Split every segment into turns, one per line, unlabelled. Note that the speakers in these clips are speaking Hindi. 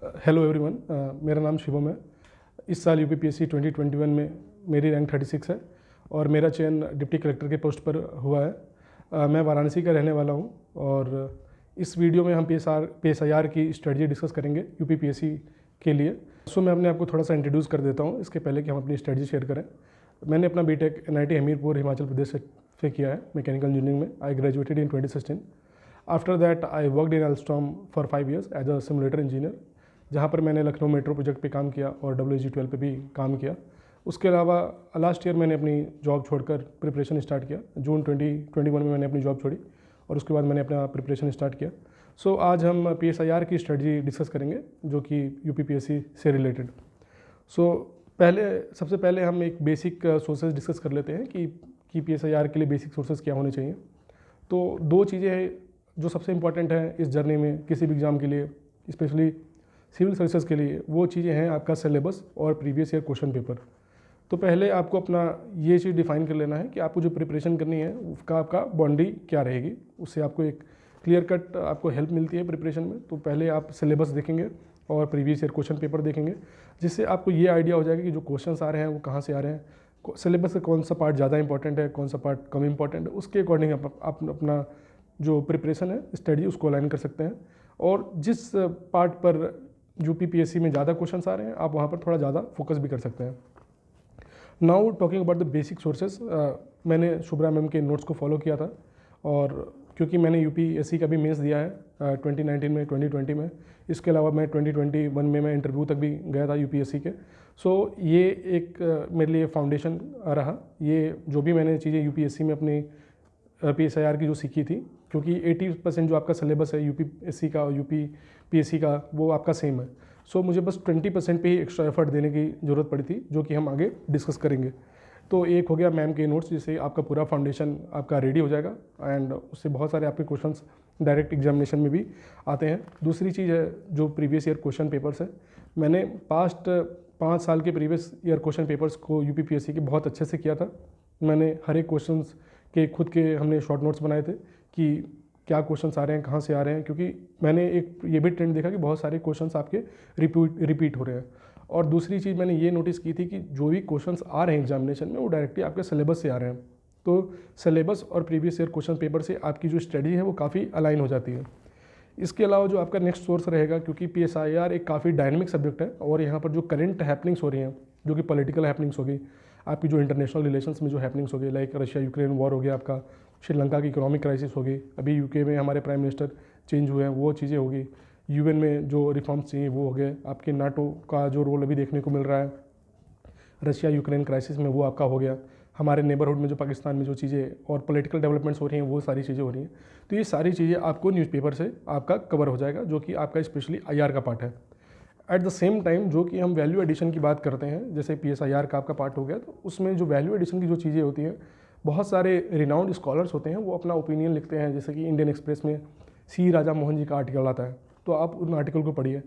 हेलो एवरीवन, मेरा नाम शिवम है। इस साल यूपीपीएससी 2021 में मेरी रैंक 36 है और मेरा चयन डिप्टी कलेक्टर के पोस्ट पर हुआ है। मैं वाराणसी का रहने वाला हूं और इस वीडियो में हम PSIR की स्ट्रेटजी डिस्कस करेंगे यूपीपीएससी के लिए। सो मैं अपने आपको थोड़ा सा इंट्रोड्यूस कर देता हूं इसके पहले कि हम अपनी स्ट्रेटजी शेयर करें। मैंने अपना बीटेक NIT हमीरपुर हिमाचल प्रदेश से किया है मैकेनिकल इंजीनियरिंग में। I graduated in 2016। After that I worked in Alstom for 5 years as a simulator engineer, जहाँ पर मैंने लखनऊ मेट्रो प्रोजेक्ट पे काम किया और WG-12 पे भी काम किया। उसके अलावा लास्ट ईयर मैंने अपनी जॉब छोड़कर प्रिपरेशन स्टार्ट किया। जून 2021 में मैंने अपनी जॉब छोड़ी और उसके बाद मैंने अपना प्रिपरेशन स्टार्ट किया। सो आज हम PSIR की स्ट्रेटजी डिस्कस करेंगे जो कि यूपीपीएससी से रिलेटेड। सबसे पहले हम एक बेसिक सोर्सेज डिस्कस कर लेते हैं कि PSIR के लिए बेसिक सोर्सेज क्या होने चाहिए। तो दो चीज़ें हैं जो सबसे इंपॉर्टेंट है इस जर्नी में किसी भी एग्ज़ाम के लिए, स्पेशली सिविल सर्विसेज के लिए। वो चीज़ें हैं आपका सिलेबस और प्रीवियस ईयर क्वेश्चन पेपर। तो पहले आपको अपना ये चीज़ डिफाइन कर लेना है कि आपको जो प्रिपरेशन करनी है उसका आपका बाउंड्री क्या रहेगी। उससे आपको एक क्लियर कट आपको हेल्प मिलती है प्रिपरेशन में। तो पहले आप सिलेबस देखेंगे और प्रीवियस ईयर क्वेश्चन पेपर देखेंगे, जिससे आपको ये आइडिया हो जाएगा कि जो क्वेश्चन आ रहे हैं वो कहाँ से आ रहे हैं, सिलेबस का कौन सा पार्ट ज़्यादा इंपॉर्टेंट है, कौन सा पार्ट कम इंपॉर्टेंट है। उसके अकॉर्डिंग आप अपना जो प्रिपरेशन है स्टडी उसको अलाइन कर सकते हैं। और जिस पार्ट पर यूपीपीएससी में ज़्यादा क्वेश्चंस आ रहे हैं आप वहाँ पर थोड़ा ज़्यादा फोकस भी कर सकते हैं। Now talking about the basic sources, मैंने शुभ्रा मैम के नोट्स को फॉलो किया था और क्योंकि मैंने यूपीएससी का भी मेंस दिया है 2019 में, 2020 में। इसके अलावा मैं 2021 में मैं इंटरव्यू तक भी गया था यूपीएससी के। सो ये एक मेरे लिए फाउंडेशन रहा। ये जो भी मैंने चीज़ें यूपीएससी में अपनी PSIR की जो सीखी थी, क्योंकि 80% जो आपका सिलेबस है यूपीएससी का और यूपीपीएससी का वो आपका सेम है। सो मुझे बस 20% पे ही एक्स्ट्रा एफर्ट देने की ज़रूरत पड़ी थी, जो कि हम आगे डिस्कस करेंगे। तो एक हो गया मैम के नोट्स, जिससे आपका पूरा फाउंडेशन आपका रेडी हो जाएगा एंड उससे बहुत सारे आपके क्वेश्चंस डायरेक्ट एग्जामिनेशन में भी आते हैं। दूसरी चीज़ है जो प्रीवियस ईयर क्वेश्चन पेपर्स है। मैंने पास्ट 5 साल के प्रीवियस ईयर क्वेश्चन पेपर्स को यूपीपीएससी के बहुत अच्छे से किया था। मैंने हर एक क्वेश्चन के खुद के हमने शॉर्ट नोट्स बनाए थे कि क्या क्वेश्चंस आ रहे हैं, कहाँ से आ रहे हैं, क्योंकि मैंने एक ये भी ट्रेंड देखा कि बहुत सारे क्वेश्चंस आपके रिपीट हो रहे हैं। और दूसरी चीज़ मैंने ये नोटिस की थी कि जो भी क्वेश्चंस आ रहे हैं एग्जामिनेशन में वो डायरेक्टली आपके सिलेबस से आ रहे हैं। तो सिलेबस और प्रीवियस ईयर क्वेश्चन पेपर से आपकी जो स्टडी है वो काफ़ी अलाइन हो जाती है। इसके अलावा जो आपका नेक्स्ट सोर्स रहेगा, क्योंकि PSIR एक काफ़ी डायनेमिक सब्जेक्ट है और यहाँ पर जो करंट हैपनिंग्स हो रही हैं, जो कि पॉलिटिकल हैपनिंग्स हो गई, आपकी जो इंटरनेशनल रिलेशंस में जो हैपनिंग्स हो गई, लाइक रशिया यूक्रेन वॉर हो गया, आपका श्रीलंका की इकोनॉमिक क्राइसिस होगी, अभी UK में हमारे प्राइम मिनिस्टर चेंज हुए हैं वो चीज़ें होगी, UN में जो रिफॉर्म्स चाहिए वो हो गए, आपके NATO का जो रोल अभी देखने को मिल रहा है रशिया यूक्रेन क्राइसिस में वो आपका हो गया, हमारे नेबरहुड में जो पाकिस्तान में जो चीज़ें और पॉलिटिकल डेवलपमेंट्स हो रही हैं वो सारी चीज़ें हो रही हैं। तो ये सारी चीज़ें आपको न्यूज़पेपर से आपका कवर हो जाएगा, जो कि आपका स्पेशली IR का पार्ट है। एट द सेम टाइम जो कि हम वैल्यू एडिशन की बात करते हैं, जैसे PSIR का आपका पार्ट हो गया, तो उसमें जो वैल्यू एडिशन की जो चीज़ें होती हैं, बहुत सारे रिनाउंड स्कॉलर्स होते हैं वो अपना ओपिनियन लिखते हैं। जैसे कि इंडियन एक्सप्रेस में C राजा मोहन जी का आर्टिकल आता है, तो आप उन आर्टिकल को पढ़िए।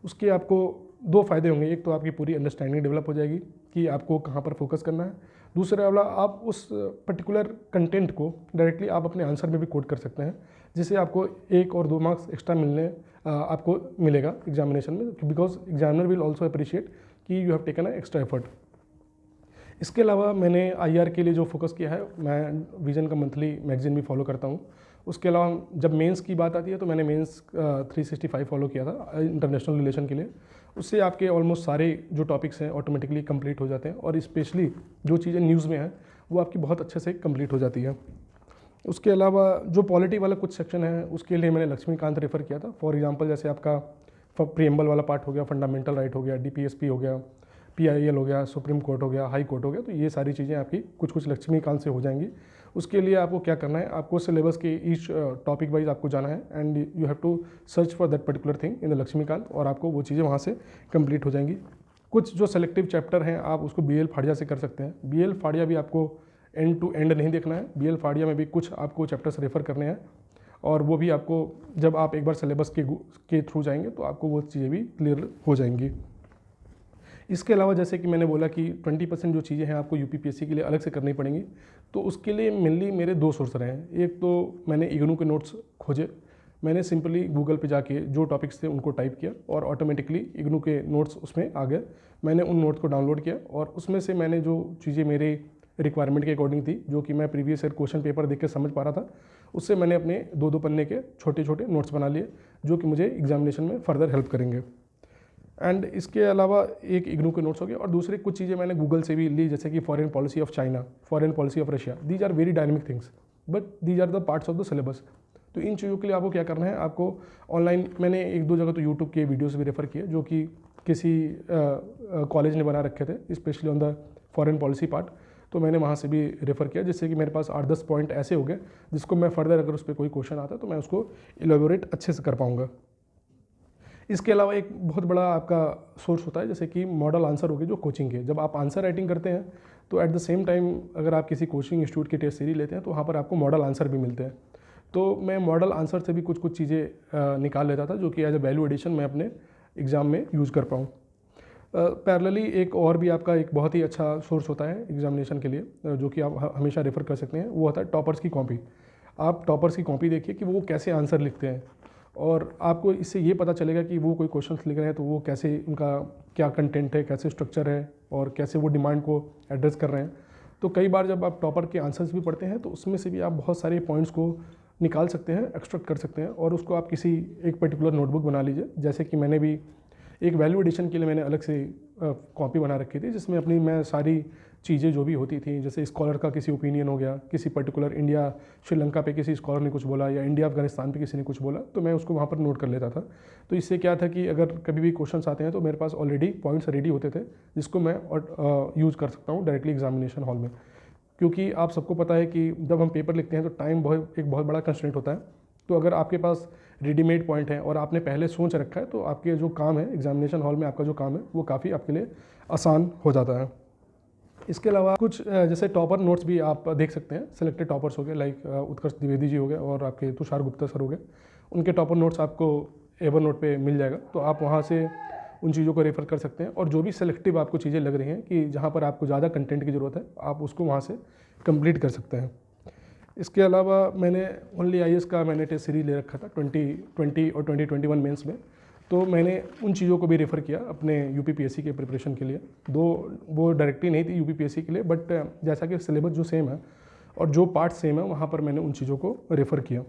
उसके आपको 2 फ़ायदे होंगे। एक तो आपकी पूरी अंडरस्टैंडिंग डेवलप हो जाएगी कि आपको कहाँ पर फोकस करना है। दूसरा वाला, आप उस पर्टिकुलर कंटेंट को डायरेक्टली आप अपने आंसर में भी कोट कर सकते हैं, जिससे आपको 1 और 2 मार्क्स एक्स्ट्रा आपको मिलेगा एग्जामिनेशन में, because examiner will also appreciate कि you have taken a extra effort. इसके अलावा मैंने IR के लिए जो फोकस किया है, मैं विजन का मंथली मैगजीन भी फॉलो करता हूँ। उसके अलावा जब मेंस की बात आती है तो मैंने मेंस 365 फॉलो किया था इंटरनेशनल रिलेशन के लिए। उससे आपके ऑलमोस्ट सारे जो टॉपिक्स हैं ऑटोमेटिकली कंप्लीट हो जाते हैं और स्पेशली जो चीज़ें न्यूज़ में हैं वो आपकी बहुत अच्छे से कंप्लीट हो जाती है। उसके अलावा जो पॉलिटी वाला कुछ सेक्शन है उसके लिए मैंने लक्ष्मीकांत रेफ़र किया था। फॉर एग्जांपल जैसे आपका प्रीएम्बल वाला पार्ट हो गया, फंडामेंटल राइट हो गया, DPSP हो गया, PIL हो गया, सुप्रीम कोर्ट हो गया, हाई कोर्ट हो गया। तो ये सारी चीज़ें आपकी कुछ लक्ष्मीकांत से हो जाएंगी। उसके लिए आपको क्या करना है, आपको सिलेबस के ईच टॉपिक वाइज आपको जाना है and you have to search for that particular thing in the Laxmikanth, और आपको वो चीज़ें वहाँ से कंप्लीट हो जाएंगी। कुछ जो सेलेक्टिव चैप्टर हैं आप उसको BL फाड़िया से कर सकते हैं। BL फाड़िया भी आपको एंड टू एंड नहीं देखना है। BL फाड़िया में भी कुछ आपको चैप्टर्स रेफ़र करने हैं और वो भी आपको जब आप एक बार सिलेबस के थ्रू जाएंगे तो आपको वो चीज़ें भी क्लियर हो जाएंगी। इसके अलावा जैसे कि मैंने बोला कि 20% जो चीज़ें हैं आपको यूपीपीएससी के लिए अलग से करनी पड़ेंगी, तो उसके लिए मेनली मेरे 2 सोर्स रहे हैं। एक तो मैंने इग्नू के नोट्स खोजे मैंने सिंपली गूगल पे जाके जो टॉपिक्स थे उनको टाइप किया और ऑटोमेटिकली इग्नू के नोट्स उसमें आ गए। मैंने उन नोट्स को डाउनलोड किया और उसमें से मैंने जो चीज़ें मेरे रिक्वायरमेंट के अकॉर्डिंग थी, जो कि मैं प्रीवियस ईयर क्वेश्चन पेपर देख के समझ पा रहा था, उससे मैंने अपने 2-2 पन्ने के छोटे छोटे नोट्स बना लिए, जो कि मुझे एग्जामिनेशन में फर्दर हेल्प करेंगे। एंड इसके अलावा एक इग्नू के नोट्स हो गए और दूसरी कुछ चीज़ें मैंने गूगल से भी ली, जैसे कि foreign policy of China, foreign policy of Russia. These are very dynamic things but these are the parts of the syllabus. तो इन चीज़ों के लिए आपको क्या करना है, आपको ऑनलाइन मैंने 1-2 जगह तो यूट्यूब के वीडियोस भी रेफ़र किए, जो कि किसी कॉलेज ने बना रखे थे specially on the foreign policy part. तो मैंने वहाँ से भी रेफ़र किया, जिससे कि मेरे पास 8-10 पॉइंट ऐसे हो गए जिसको मैं फर्दर अगर उस पर कोई क्वेश्चन आता है तो मैं उसको इलेबोरेट अच्छे से कर पाऊँगा। इसके अलावा एक बहुत बड़ा आपका सोर्स होता है जैसे कि मॉडल आंसर हो गए जो कोचिंग के। जब आप आंसर राइटिंग करते हैं तो एट द सेम टाइम अगर आप किसी कोचिंग इंस्टीट्यूट की टेस्ट सीरीज लेते हैं तो वहाँ पर आपको मॉडल आंसर भी मिलते हैं। तो मैं मॉडल आंसर से भी कुछ कुछ चीज़ें निकाल लेता था, जो कि एज ए वैल्यू एडिशन मैं अपने एग्ज़ाम में यूज़ कर पाऊँ। पैरेलली एक और भी आपका एक बहुत ही अच्छा सोर्स होता है एग्जामिनेशन के लिए, जो कि आप हमेशा रेफ़र कर सकते हैं, वो होता है टॉपर्स की कॉपी। आप टॉपर्स की कॉपी देखिए कि वो कैसे आंसर लिखते हैं और आपको इससे ये पता चलेगा कि वो कोई क्वेश्चंस लिख रहे हैं तो वो कैसे, उनका क्या कंटेंट है, कैसे स्ट्रक्चर है और कैसे वो डिमांड को एड्रेस कर रहे हैं। तो कई बार जब आप टॉपर के आंसर्स भी पढ़ते हैं तो उसमें से भी आप बहुत सारे पॉइंट्स को निकाल सकते हैं, एक्सट्रैक्ट कर सकते हैं और उसको आप किसी एक पर्टिकुलर नोटबुक बना लीजिए। जैसे कि मैंने भी एक वैल्यू एडिशन के लिए मैंने अलग से कॉपी बना रखी थी, जिसमें अपनी मैं सारी चीज़ें जो भी होती थी, जैसे स्कॉलर का किसी ओपिनियन हो गया, किसी पर्टिकुलर इंडिया श्रीलंका पे किसी स्कॉलर ने कुछ बोला या इंडिया अफगानिस्तान पे किसी ने कुछ बोला, तो मैं उसको वहाँ पर नोट कर लेता था। तो इससे क्या था कि अगर कभी भी क्वेश्चंस आते हैं तो मेरे पास ऑलरेडी पॉइंट्स रेडी होते थे, जिसको मैं यूज़ कर सकता हूँ डायरेक्टली एग्जामिनेशन हॉल में। क्योंकि आप सबको पता है कि जब हम पेपर लिखते हैं तो टाइम एक बहुत बड़ा कंस्ट्रेंट होता है। तो अगर आपके पास रेडीमेड पॉइंट है और आपने पहले सोच रखा है तो आपके जो काम है एग्जामिनेशन हॉल में, आपका जो काम है वो काफ़ी आपके लिए आसान हो जाता है। इसके अलावा कुछ जैसे टॉपर नोट्स भी आप देख सकते हैं। सिलेक्टेड टॉपर्स हो गए लाइक उत्कर्ष द्विवेदी जी हो गए और आपके तुषार गुप्ता सर हो गए, उनके टॉपर नोट्स आपको एवर नोट पे मिल जाएगा। तो आप वहाँ से उन चीज़ों को रेफ़र कर सकते हैं और जो भी सिलेक्टिव आपको चीज़ें लग रही हैं कि जहाँ पर आपको ज़्यादा कंटेंट की ज़रूरत है, आप उसको वहाँ से कंप्लीट कर सकते हैं। इसके अलावा मैंने ओनली IAS का मैंने टेस्ट सीरीज ले रखा था 2020 और 2021 मेंस में, तो मैंने उन चीज़ों को भी रेफ़र किया अपने UPPSC के प्रिपरेशन के लिए। दो वो डायरेक्टली नहीं थी UPPSC के लिए, बट जैसा कि सिलेबस जो सेम है और जो पार्ट सेम है, वहाँ पर मैंने उन चीज़ों को रेफ़र किया।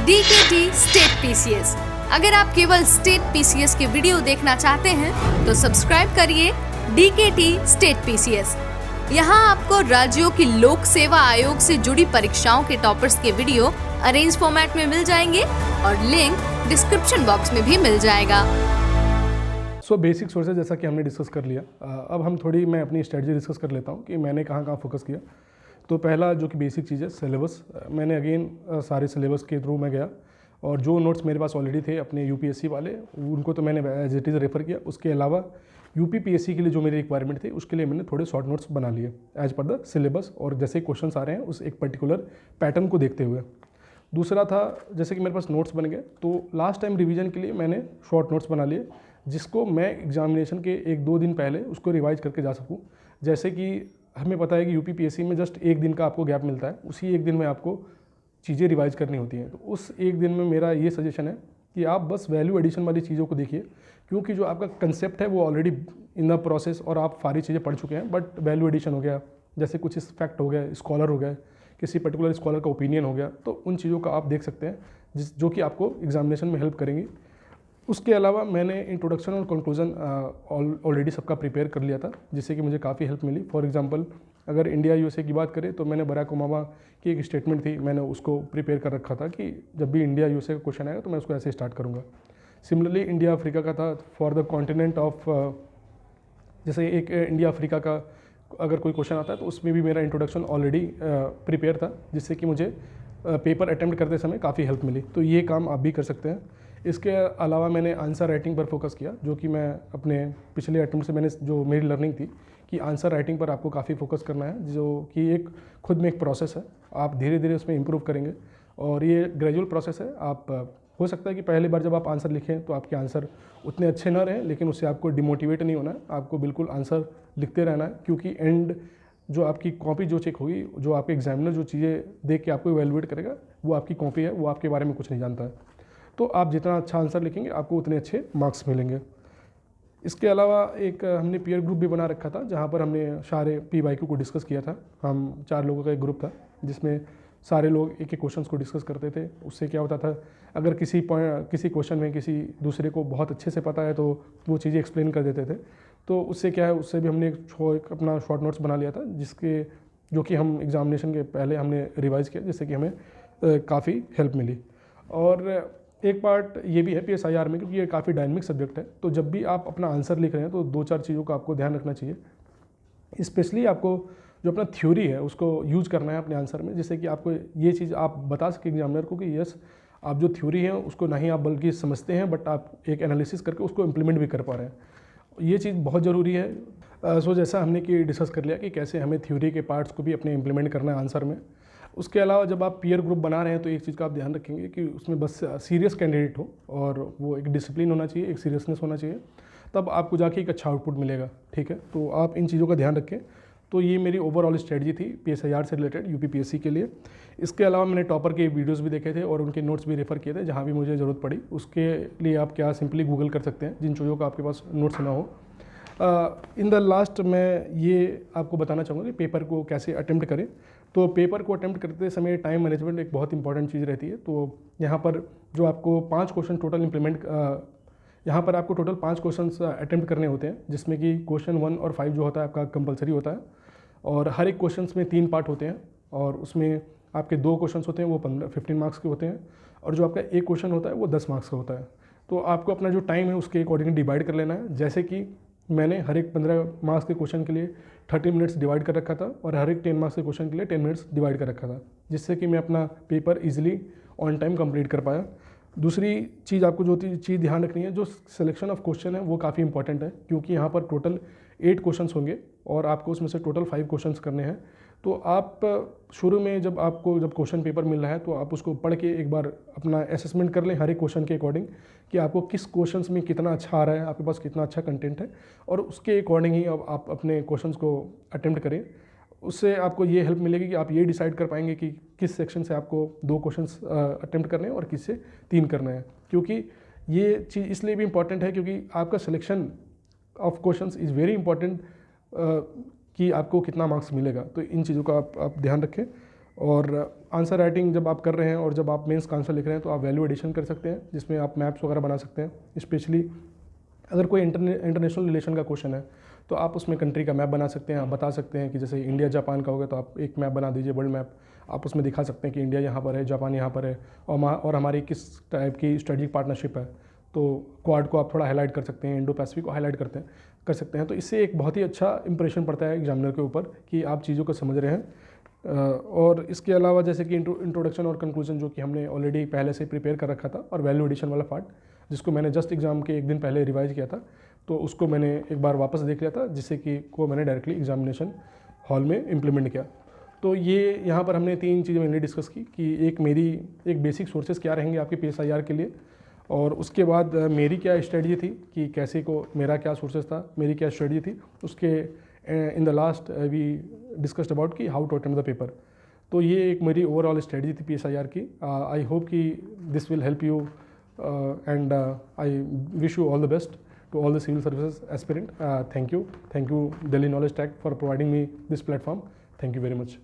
DKT state PCS। अगर आप केवल स्टेट PCS के वीडियो देखना चाहते हैं तो सब्सक्राइब करिए DKT स्टेट PCS। यहाँ आपको राज्यों की लोक सेवा आयोग से जुड़ी परीक्षाओं के टॉपर्स के वीडियो अरेंज फॉर्मेट में मिल जाएंगे और लिंक डिस्क्रिप्शन बॉक्स में भी मिल जाएगा।
सो बेसिक सोर्सेज जैसा कि हमने डिस्कस कर लिया, अब हम थोड़ी मैं अपनी स्ट्रेटजी डिस्कस कर लेता हूँ कि मैंने कहाँ कहाँ फोकस किया। तो पहला जो कि बेसिक चीज़ है सिलेबस, मैंने अगेन सारे सिलेबस के थ्रू मैं गया और जो नोट्स मेरे पास ऑलरेडी थे अपने UPSC वाले, उनको तो मैंने एज इट इज़ रेफ़र किया। उसके अलावा UPPSC के लिए जो मेरी रिक्वायरमेंट थी उसके लिए मैंने थोड़े शॉर्ट नोट्स बना लिए एज पर द सिलेबस और जैसे क्वेश्चन आ रहे हैं उस एक पर्टिकुलर पैटर्न को देखते हुए। दूसरा था जैसे कि मेरे पास नोट्स बन गए तो लास्ट टाइम रिवीजन के लिए मैंने शॉर्ट नोट्स बना लिए, जिसको मैं एग्जामिनेशन के 1-2 दिन पहले उसको रिवाइज करके जा सकूँ। जैसे कि हमें पता है कि UPPSC में जस्ट 1 दिन का आपको गैप मिलता है, उसी 1 दिन में आपको चीज़ें रिवाइज करनी होती हैं। तो उस 1 दिन में मेरा ये सजेशन है कि आप बस वैल्यू एडिशन वाली चीज़ों को देखिए, क्योंकि जो आपका कंसेप्ट है वो ऑलरेडी इन द प्रोसेस और आप सारी चीज़ें पढ़ चुके हैं। बट वैल्यू एडिशन हो गया, जैसे कुछ फैक्ट हो गया, स्कॉलर हो गए, किसी पर्टिकुलर स्कॉलर का ओपिनियन हो गया, तो उन चीज़ों का आप देख सकते हैं जो कि आपको एग्जामिनेशन में हेल्प करेंगी। उसके अलावा मैंने इंट्रोडक्शन और कंक्लूजन ऑलरेडी सबका प्रिपेयर कर लिया था, जिससे कि मुझे काफ़ी हेल्प मिली। फॉर एग्जांपल अगर इंडिया USA की बात करें तो मैंने बराक ओबामा की एक स्टेटमेंट थी, मैंने उसको प्रिपेयर कर रखा था कि जब भी इंडिया USA का क्वेश्चन आएगा तो मैं उसको ऐसे स्टार्ट करूँगा। सिमिलरली इंडिया अफ्रीका का था फॉर द कॉन्टिनेंट ऑफ, जैसे एक इंडिया अफ्रीका का अगर कोई क्वेश्चन आता है तो उसमें भी मेरा इंट्रोडक्शन ऑलरेडी प्रिपेयर था, जिससे कि मुझे पेपर अटेम्प्ट करते समय काफ़ी हेल्प मिली। तो ये काम आप भी कर सकते हैं। इसके अलावा मैंने आंसर राइटिंग पर फोकस किया, जो कि मैं अपने पिछले अटेम्प्ट से मैंने जो मेरी लर्निंग थी कि आंसर राइटिंग पर आपको काफ़ी फोकस करना है, जो कि एक खुद में एक प्रोसेस है। आप धीरे धीरे उसमें इम्प्रूव करेंगे और ये ग्रेजुअल प्रोसेस है। आप हो सकता है कि पहली बार जब आप आंसर लिखें तो आपके आंसर उतने अच्छे ना रहें, लेकिन उससे आपको डिमोटिवेट नहीं होना है, आपको बिल्कुल आंसर लिखते रहना है। क्योंकि एंड जो आपकी कॉपी जो चेक होगी, जो आपके एग्जामिनर जो चीज़ें देख के आपको इवैल्यूएट करेगा, वो आपकी कॉपी है, वो आपके बारे में कुछ नहीं जानता है। तो आप जितना अच्छा आंसर लिखेंगे आपको उतने अच्छे मार्क्स मिलेंगे। इसके अलावा एक हमने पीयर ग्रुप भी बना रखा था, जहाँ पर हमने सारे PYQ को डिस्कस किया था। हम 4 लोगों का एक ग्रुप था जिसमें सारे लोग एक एक क्वेश्चंस को डिस्कस करते थे। उससे क्या होता था, अगर किसी क्वेश्चन में किसी दूसरे को बहुत अच्छे से पता है तो वो चीज़ें एक्सप्लेन कर देते थे। तो उससे क्या है, उससे भी हमने एक अपना शॉर्ट नोट्स बना लिया था, जो कि हम एग्जामिनेशन के पहले हमने रिवाइज़ किया, जिससे कि हमें काफ़ी हेल्प मिली। और एक पार्ट ये भी है PSIR में, क्योंकि ये काफ़ी डायनेमिक सब्जेक्ट है, तो जब भी आप अपना आंसर लिख रहे हैं तो 2-4 चीज़ों का आपको ध्यान रखना चाहिए। स्पेशली आपको जो अपना थ्योरी है उसको यूज़ करना है अपने आंसर में, जिससे कि आपको ये चीज़ आप बता सकें एग्जामिनर को कि यस, आप जो थ्योरी है उसको नहीं आप बल्कि समझते हैं, बट आप एक एनालिसिस करके उसको इम्प्लीमेंट भी कर पा रहे हैं। ये चीज़ बहुत ज़रूरी है। सो जैसा हमने कि डिस्कस कर लिया कि कैसे हमें थ्योरी के पार्ट्स को भी अपने इम्प्लीमेंट करना है आंसर में। उसके अलावा जब आप पीयर ग्रुप बना रहे हैं तो एक चीज़ का आप ध्यान रखेंगे कि उसमें बस सीरियस कैंडिडेट हो, और वो एक डिसिप्लिन होना चाहिए, एक सीरियसनेस होना चाहिए, तब आपको जाके एक अच्छा आउटपुट मिलेगा। ठीक है, तो आप इन चीज़ों का ध्यान रखें। तो ये मेरी ओवरऑल स्ट्रेटजी थी PSIR से रिलेटेड UPPSC के लिए। इसके अलावा मैंने टॉपर के वीडियोस भी देखे थे और उनके नोट्स भी रेफ़र किए थे जहाँ भी मुझे ज़रूरत पड़ी। उसके लिए आप क्या सिंपली गूगल कर सकते हैं जिन चीज़ों का आपके पास नोट्स ना हो। इन द लास्ट मैं ये आपको बताना चाहूँगा कि पेपर को कैसे अटेम्प्ट करें। तो पेपर को अटेम्प्ट करते समय टाइम मैनेजमेंट एक बहुत इंपॉर्टेंट चीज़ रहती है। तो यहाँ पर जो आपको 5 क्वेश्चन टोटल यहाँ पर आपको टोटल 5 क्वेश्चन्स अटेम्प्ट करने होते हैं, जिसमें कि क्वेश्चन 1 और 5 जो होता है आपका कंपलसरी होता है, और हर एक क्वेश्चंस में 3 पार्ट होते हैं, और उसमें आपके 2 क्वेश्चंस होते हैं वो 15 मार्क्स के होते हैं, और जो आपका एक क्वेश्चन होता है वो 10 मार्क्स का होता है। तो आपको अपना जो टाइम है उसके अकॉर्डिंग डिवाइड कर लेना है। जैसे कि मैंने हर एक 15 मार्क्स के क्वेश्चन के लिए 30 मिनट्स डिवाइड कर रखा था, और हर एक 10 मार्क्स के क्वेश्चन के लिए 10 मिनट्स डिवाइड कर रखा था, जिससे कि मैं अपना paper easily on time complete कर पाया। दूसरी चीज़ आपको जो चीज़ ध्यान रखनी है, जो सिलेक्शन ऑफ क्वेश्चन है वो काफ़ी इंपॉर्टेंट है, क्योंकि यहाँ पर टोटल 8 क्वेश्चंस होंगे और आपको उसमें से टोटल 5 क्वेश्चंस करने हैं। तो आप शुरू में जब क्वेश्चन पेपर मिल रहा है तो आप उसको पढ़ के एक बार अपना असेसमेंट कर लें हर एक क्वेश्चन के अकॉर्डिंग कि आपको किस क्वेश्चंस में कितना अच्छा आ रहा है, आपके पास कितना अच्छा कंटेंट है, और उसके अकॉर्डिंग ही अब आप अपने क्वेश्चंस को अटेम्प्ट करें। उससे आपको ये हेल्प मिलेगी कि आप ये डिसाइड कर पाएंगे कि किस सेक्शन से आपको 2 क्वेश्चंस अटेम्प्ट करने हैं और किस से 3 करना है। क्योंकि ये चीज़ इसलिए भी इम्पॉर्टेंट है क्योंकि आपका selection of questions is very important कि आपको कितना मार्क्स मिलेगा। तो इन चीज़ों का आप ध्यान रखें। और आंसर राइटिंग जब आप कर रहे हैं और जब आप मेंस का आंसर लिख रहे हैं तो आप वैल्यू एडिशन कर सकते हैं, जिसमें आप मैप्स वगैरह बना सकते हैं। स्पेशली अगर कोई इंटरनेशनल रिलेशन का क्वेश्चन है तो आप उसमें कंट्री का मैप बना सकते हैं। आप बता सकते हैं कि जैसे इंडिया जापान का होगा तो आप एक मैप बना दीजिए, वर्ल्ड मैप। आप उसमें दिखा सकते हैं कि इंडिया यहाँ पर है, जापान यहाँ पर है, और हमारी किस टाइप की स्ट्रेटेजिक पार्टनरशिप है। तो क्वाड को आप थोड़ा हाईलाइट कर सकते हैं, इंडो पैसिफिक को हाईलाइट कर सकते हैं। तो इससे एक बहुत ही अच्छा इंप्रेशन पड़ता है एग्जामिनर के ऊपर कि आप चीज़ों को समझ रहे हैं। और इसके अलावा जैसे कि इंट्रोडक्शन और कंक्लूजन जो कि हमने ऑलरेडी पहले से प्रिपेयर कर रखा था, और वैल्यू एडिशन वाला पार्ट जिसको मैंने जस्ट एग्ज़ाम के एक दिन पहले रिवाइज किया था, तो उसको मैंने एक बार वापस देख लिया था, जिससे कि मैंने डायरेक्टली एग्जामिनेशन हॉल में इम्प्लीमेंट किया। तो ये यहाँ पर हमने 3 चीज़ें मैंने डिस्कस की कि एक बेसिक सोर्सेज क्या रहेंगे आपके PSIR के लिए, और उसके बाद मेरी क्या स्ट्रेटजी थी कि मेरा क्या सोर्सेज था, मेरी क्या स्ट्रेटजी थी। उसके in the last we discussed about कि how to attempt the paper. तो ये एक मेरी ओवरऑल स्ट्रेटजी थी PSIR की। आई होप कि this will help you and I wish you all the best to all the civil services aspirant. Thank you Delhi Knowledge Tech for providing me this platform. Thank you very much.